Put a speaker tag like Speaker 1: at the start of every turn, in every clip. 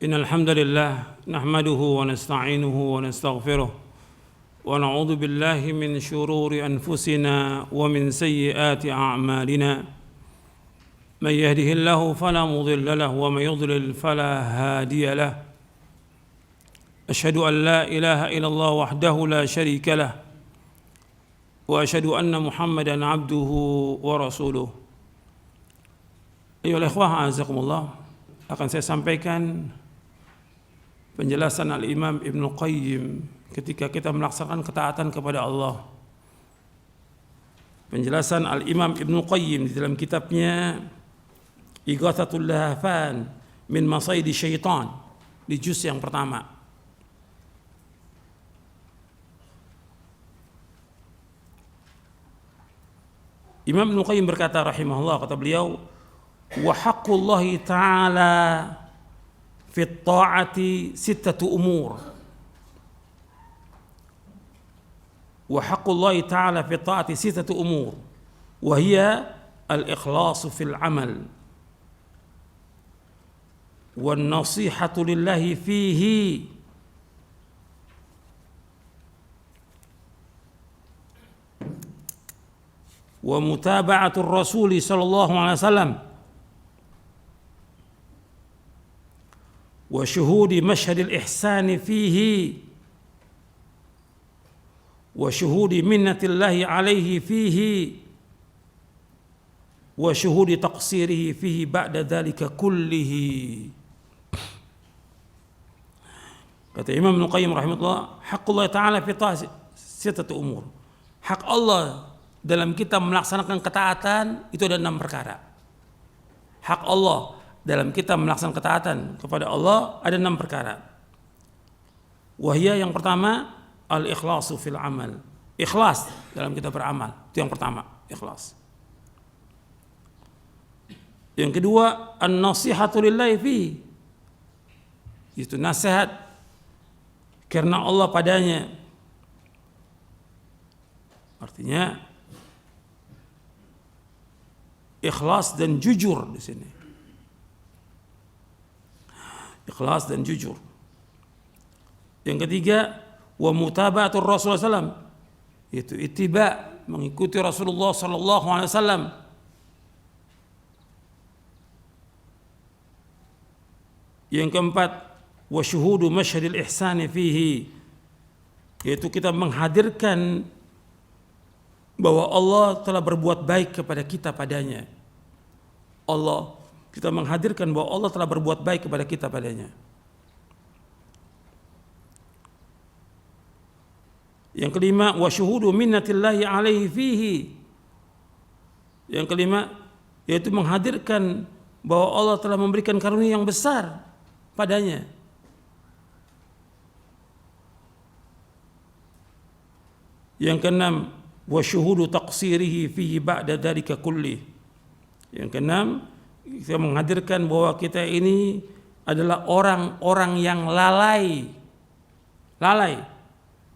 Speaker 1: إن الحمد لله نحمده ونستعينه ونستغفره ونعوذ بالله من شرور أنفسنا ومن سيئات أعمالنا من يهده الله فلا مضل له ومن يضلل فلا هادي له أشهد أن لا إله إلا الله وحده لا شريك له وأشهد أن محمدا عبده ورسوله. Ayolah ikhwah azakumullah, akan saya sampaikan penjelasan Al-Imam Ibnu Qayyim ketika kita melaksanakan ketaatan kepada Allah. Penjelasan Al-Imam Ibnu Qayyim di dalam kitabnya Ighathatul Lahafan min Masaidi Syaitan di juz yang pertama. Imam Ibnu Qayyim berkata rahimahullah, kata beliau, wa haqqullahi ta'ala fi ta'ati sittatu umur. Wa haqqullahi ta'ala fi ta'ati sittatu umur. Wa hiya al-ikhlasu fil amal. Wan nasihatu lillahi fihi. Wa mutaba'atur Rasul sallallahu alaihi wasallam. Wa syuhudi masyhadil ihsani fihi. Wa syuhudi minnatillahi alaihi fihi. Wa syuhudi taqsirihi fihi ba'da dzalika kullihi. Kata Imam Ibnu Qayyim rahimahullah, haqqullah ta'ala fi sittatu umur. Hak Allah dalam kita melaksanakan ketaatan itu ada 6 perkara. Hak Allah dalam kita melaksanakan ketaatan kepada Allah ada 6 perkara. Wahia, yang pertama, al-ikhlasu fil amal. Ikhlas dalam kita beramal. Itu yang pertama, ikhlas. Yang kedua, an-nasihatu lillahi fi. Itu nasihat karena Allah padanya. Artinya ikhlas dan jujur di sini. Ikhlas dan jujur. Yang ketiga, wa mutaba'atur Rasulullah SAW, itu ittiba, mengikuti Rasulullah sallallahu alaihi wasallam. Yang keempat, wa syuhudu masyhadil ihsani fihi, yaitu kita menghadirkan bahwa Allah telah berbuat baik kepada kita padanya. Kita menghadirkan bahwa Allah telah berbuat baik kepada kita padanya. Yang kelima, wa syuhudu minnatillahi alaihi fihi. Yang kelima, yaitu menghadirkan bahwa Allah telah memberikan karunia yang besar padanya. Yang keenam, wa syuhudu taqsirihi fihi ba'da dzalika kulli. Yang keenam, kita menghadirkan bahwa kita ini adalah orang-orang yang lalai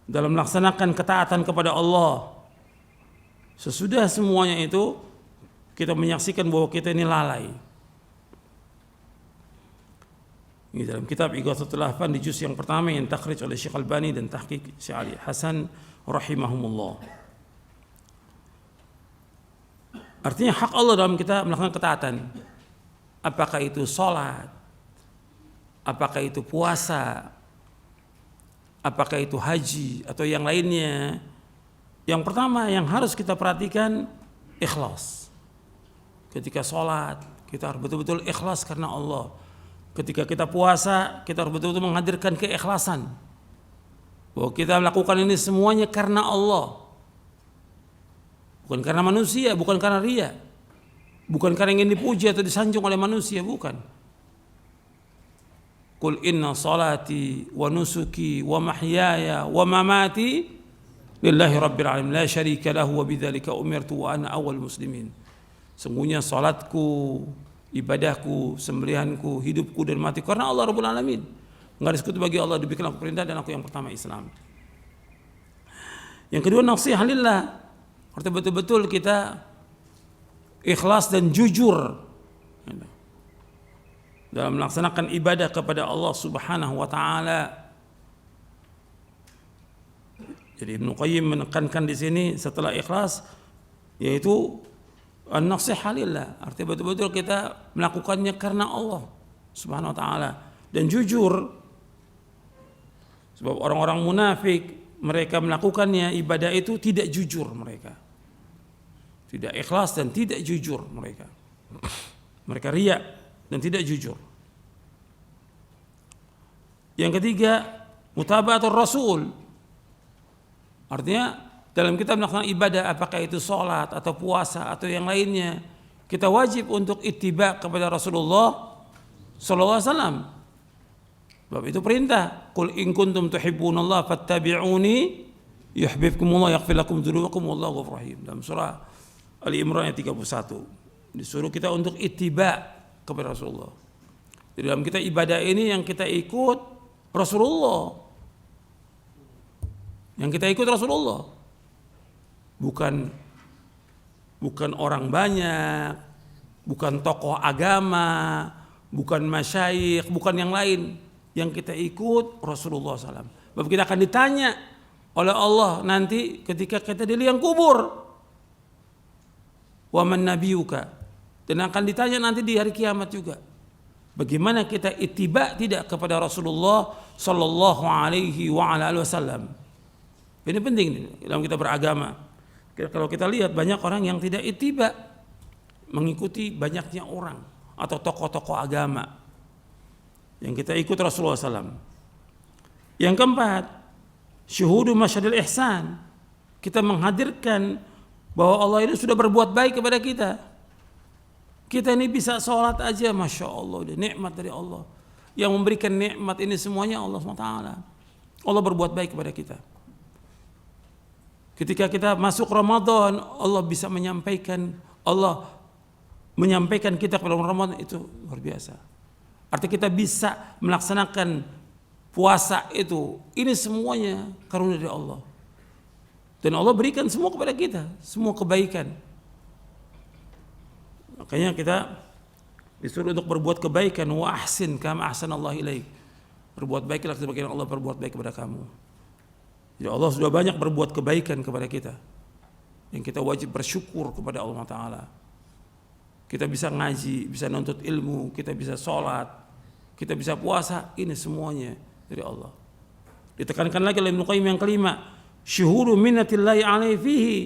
Speaker 1: dalam melaksanakan ketaatan kepada Allah. Sesudah semuanya itu, kita menyaksikan bahwa kita ini lalai. Ini dalam kitab Ighathatul Lahafan di juz yang pertama yang takhrij oleh Syekh Albani dan tahqiq Syekh Ali Hasan rahimahumullah. Artinya hak Allah dalam kita melakukan ketaatan. Apakah itu sholat, apakah itu puasa, apakah itu haji atau yang lainnya. Yang pertama yang harus kita perhatikan, ikhlas. Ketika sholat, kita harus betul-betul ikhlas karena Allah. Ketika kita puasa, kita harus betul-betul menghadirkan keikhlasan bahwa kita melakukan ini semuanya karena Allah, bukan karena manusia, bukan karena riya, bukan karena ingin dipuji atau disanjung oleh manusia, bukan. Qul inna salati wa nusuki wa mahyaya wa mamati lillahi rabbil alamin la syarika lahu wa bidzalika umirtu wa ana awwal muslimin. Sungguhnya salatku, ibadahku, sembelihanku, hidupku dan matiku karena Allah Rabbul Alamin. Enggak ada sekutu bagi Allah, diberikan aku perintah dan aku yang pertama Islam. Yang kedua, nasihat lillah. Artinya betul-betul kita ikhlas dan jujur dalam melaksanakan ibadah kepada Allah Subhanahu wa taala. Jadi Ibnu Qayyim menekankan di sini setelah ikhlas yaitu an-nasiha lillah, artinya betul-betul kita melakukannya karena Allah Subhanahu wa taala dan jujur. Sebab orang-orang munafik mereka melakukannya ibadah itu tidak jujur mereka. Tidak ikhlas dan tidak jujur mereka. Mereka riya dan tidak jujur. Yang ketiga, mutaba'atur rasul. Artinya dalam kita melakukan ibadah apakah itu sholat atau puasa atau yang lainnya, kita wajib untuk ittiba kepada Rasulullah sallallahu alaihi wasallam. Sebab itu perintah, qul in kuntum tuhibbunallaha fattabi'uni yuhibbukumullah yaghfir lakum dzunubakum wallahu ghafurur rahim. Dalam surah Ali Imran ayat 31. Disuruh kita untuk ittiba kepada Rasulullah. Di dalam kita ibadah ini yang kita ikut Rasulullah. Yang kita ikut Rasulullah. Bukan orang banyak, bukan tokoh agama, bukan masyayikh, bukan yang lain. Yang kita ikut Rasulullah SAW. Sebab kita akan ditanya oleh Allah nanti ketika kita di liang kubur. Wa man nabiyuka. Dan akan ditanya nanti di hari kiamat juga. Bagaimana kita ittiba tidak kepada Rasulullah sallallahu alaihi wa ala alihi wasallam. Ini penting dalam kita beragama. Kalau kita lihat banyak orang yang tidak ittiba mengikuti banyaknya orang atau tokoh-tokoh agama. Yang kita ikut Rasulullah SAW. Yang keempat, syuhudu masyadil ihsan. Kita menghadirkan bahwa Allah ini sudah berbuat baik kepada kita. Kita ini bisa sholat aja, Masya Allah, udah nikmat dari Allah. Yang memberikan nikmat ini semuanya Allah SWT. Allah berbuat baik kepada kita. Ketika kita masuk Ramadan, Allah bisa menyampaikan kita kepada Ramadan, itu luar biasa. Artinya kita bisa melaksanakan puasa itu. Ini semuanya karunia dari Allah. Dan Allah berikan semua kepada kita, semua kebaikan. Makanya kita disuruh untuk berbuat kebaikan. Wa ahsin kama ahsanallahu ilaik. Berbuat baiklah sebagaimana Allah berbuat baik kepada kamu. Jadi Allah sudah banyak berbuat kebaikan kepada kita. Yang kita wajib bersyukur kepada Allah Ta'ala. Kita bisa ngaji, bisa nuntut ilmu, kita bisa sholat, kita bisa puasa, ini semuanya dari Allah. Ditekankan lagi oleh Ibnu Qayyim yang kelima, syuhuru minnatillahi alaihi fihi,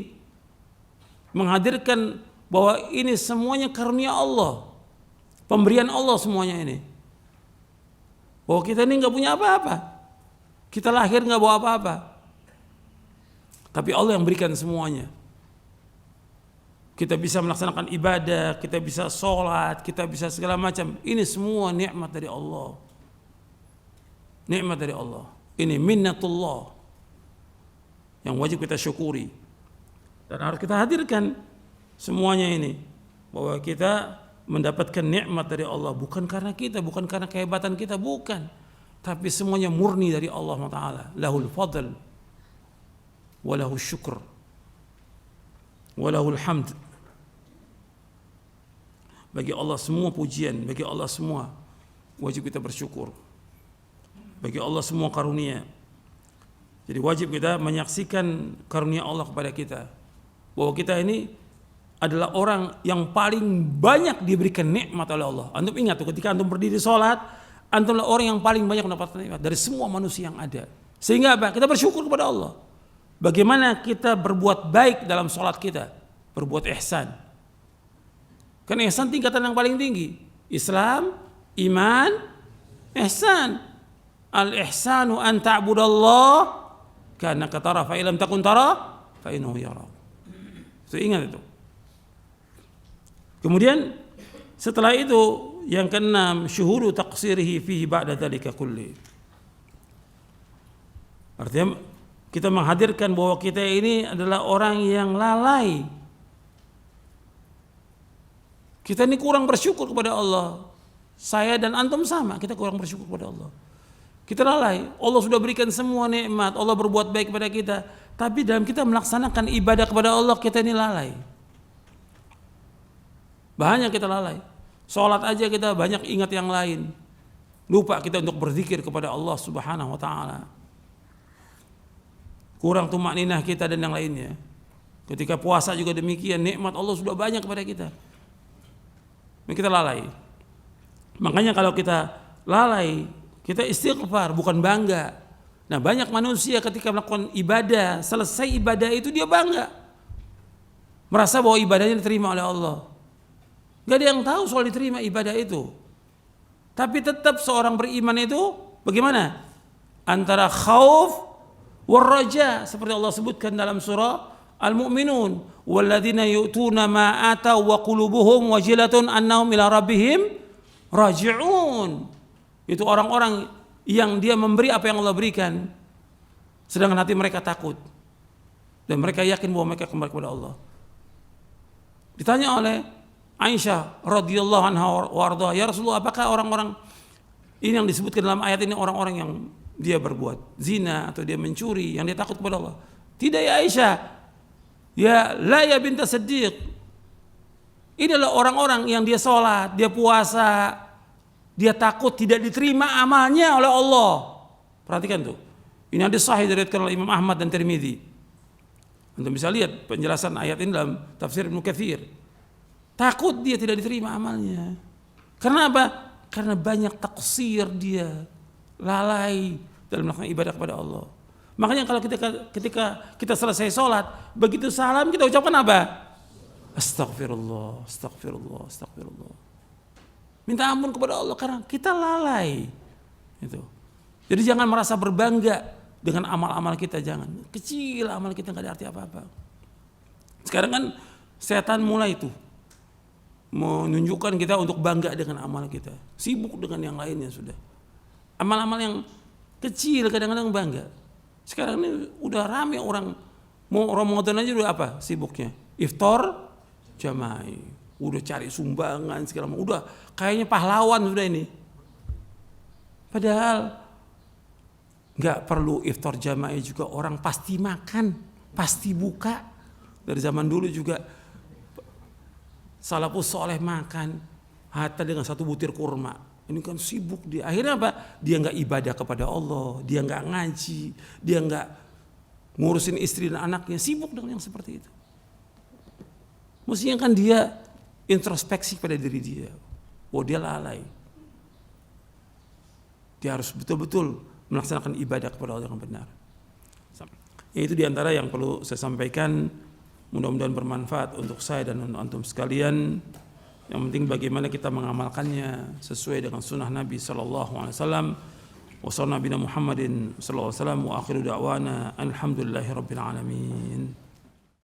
Speaker 1: menghadirkan bahwa ini semuanya karunia Allah, pemberian Allah semuanya ini. Bahwa kita ini nggak punya apa-apa, kita lahir nggak bawa apa-apa, tapi Allah yang berikan semuanya. Kita bisa melaksanakan ibadah, kita bisa sholat, kita bisa segala macam. Ini semua nikmat dari Allah. Nikmat dari Allah. Ini minnatullah yang wajib kita syukuri. Dan harus kita hadirkan semuanya ini. Bahwa kita mendapatkan nikmat dari Allah. Bukan karena kita, bukan karena kehebatan kita, bukan. Tapi semuanya murni dari Allah Ta'ala. Lahul fadl. Walahul syukur. Walahul hamd. Bagi Allah semua pujian, bagi Allah semua wajib kita bersyukur. Bagi Allah semua karunia. Jadi wajib kita menyaksikan karunia Allah kepada kita. Bahwa kita ini adalah orang yang paling banyak diberikan nikmat oleh Allah. Antum ingat tuh ketika antum berdiri sholat, antum adalah orang yang paling banyak mendapatkan nikmat dari semua manusia yang ada. Sehingga apa? Kita bersyukur kepada Allah. Bagaimana kita berbuat baik dalam sholat kita, berbuat ihsan. Karena ihsan tingkatan yang paling tinggi. Islam, iman, ihsan. Al-ihsanu an ta'budallah ka'annaka tara fa illam takun tara fa innahu yara. Itu ingat itu. Kemudian setelah itu yang keenam, syuhudu taqsirihi fihi ba'da dzalika kulli. Artinya kita menghadirkan bahwa kita ini adalah orang yang lalai. Kita ini kurang bersyukur kepada Allah. Saya dan antum sama, kita kurang bersyukur kepada Allah. Kita lalai. Allah sudah berikan semua nikmat, Allah berbuat baik kepada kita. Tapi dalam kita melaksanakan ibadah kepada Allah, kita ini lalai. Bahaya kita lalai. Sholat aja kita banyak ingat yang lain. Lupa kita untuk berzikir kepada Allah Subhanahu wa taala. Kurang tumakninah kita dan yang lainnya. Ketika puasa juga demikian, nikmat Allah sudah banyak kepada kita. Kita lalai. Makanya kalau kita lalai, kita istighfar bukan bangga. Nah, banyak manusia ketika melakukan ibadah, selesai ibadah itu dia bangga. Merasa bahwa ibadahnya diterima oleh Allah. Gak ada yang tahu soal diterima ibadah itu. Tapi tetap seorang beriman itu bagaimana? Antara khauf war raja, seperti Allah sebutkan dalam surah Al-Mu'minun, walladzina yu'tuna ma ataw wa qulubuhum wajilatun annahum ila rabbihim raji'un. Itu orang-orang yang dia memberi apa yang Allah berikan, sedangkan hati mereka takut dan mereka yakin bahwa mereka kembali kepada Allah. Ditanya oleh Aisyah radhiyallahu anha warda, ya Rasulullah, apakah orang-orang ini yang disebutkan dalam ayat ini orang-orang yang dia berbuat zina atau dia mencuri, yang dia takut kepada Allah? Tidak ya Aisyah, ya la ya binta Siddiq. Ini adalah orang-orang yang dia sholat, dia puasa, dia takut tidak diterima amalnya oleh Allah. Perhatikan tuh. Ini hadis sahih diriwayatkan oleh Imam Ahmad dan Tirmidzi. Anda bisa lihat penjelasan ayat ini dalam tafsir Ibnu Katsir. Takut dia tidak diterima amalnya. Karena apa? Karena banyak taksir dia, lalai dalam melakukan ibadah kepada Allah. Makanya kalau ketika kita selesai sholat, begitu salam kita ucapkan apa? Astagfirullah, astagfirullah, astagfirullah. Minta ampun kepada Allah karena kita lalai. Itu. Jadi jangan merasa berbangga dengan amal-amal kita, jangan. Kecil amal kita nggak ada arti apa-apa. Sekarang kan setan mulai itu menunjukkan kita untuk bangga dengan amal kita, sibuk dengan yang lainnya sudah. Amal-amal yang kecil kadang-kadang bangga. Sekarang ini udah rame orang mau Ramadan aja udah apa sibuknya? Iftar jama'i, udah cari sumbangan segala macam, udah kayaknya pahlawan sudah ini. Padahal nggak perlu iftar jama'i juga, orang pasti makan, pasti buka. Dari zaman dulu juga salafus soleh makan hatta dengan satu butir kurma. Ini kan sibuk dia. Akhirnya apa? Dia nggak ibadah kepada Allah, dia nggak ngaji, dia nggak ngurusin istri dan anaknya, sibuk dengan yang seperti itu. Mestinya kan dia introspeksi pada diri dia. Oh, dia lalai. Dia harus betul-betul melaksanakan ibadah kepada Allah dengan benar. Itu diantara yang perlu saya sampaikan. Mudah-mudahan bermanfaat untuk saya dan antum sekalian. Yang penting bagaimana kita mengamalkannya sesuai dengan sunnah Nabi sallallahu alaihi wasallam. Wa sallallahu Muhammadin sallallahu alaihi wasallam wa akhiru da'wana alhamdulillahirabbil alamin.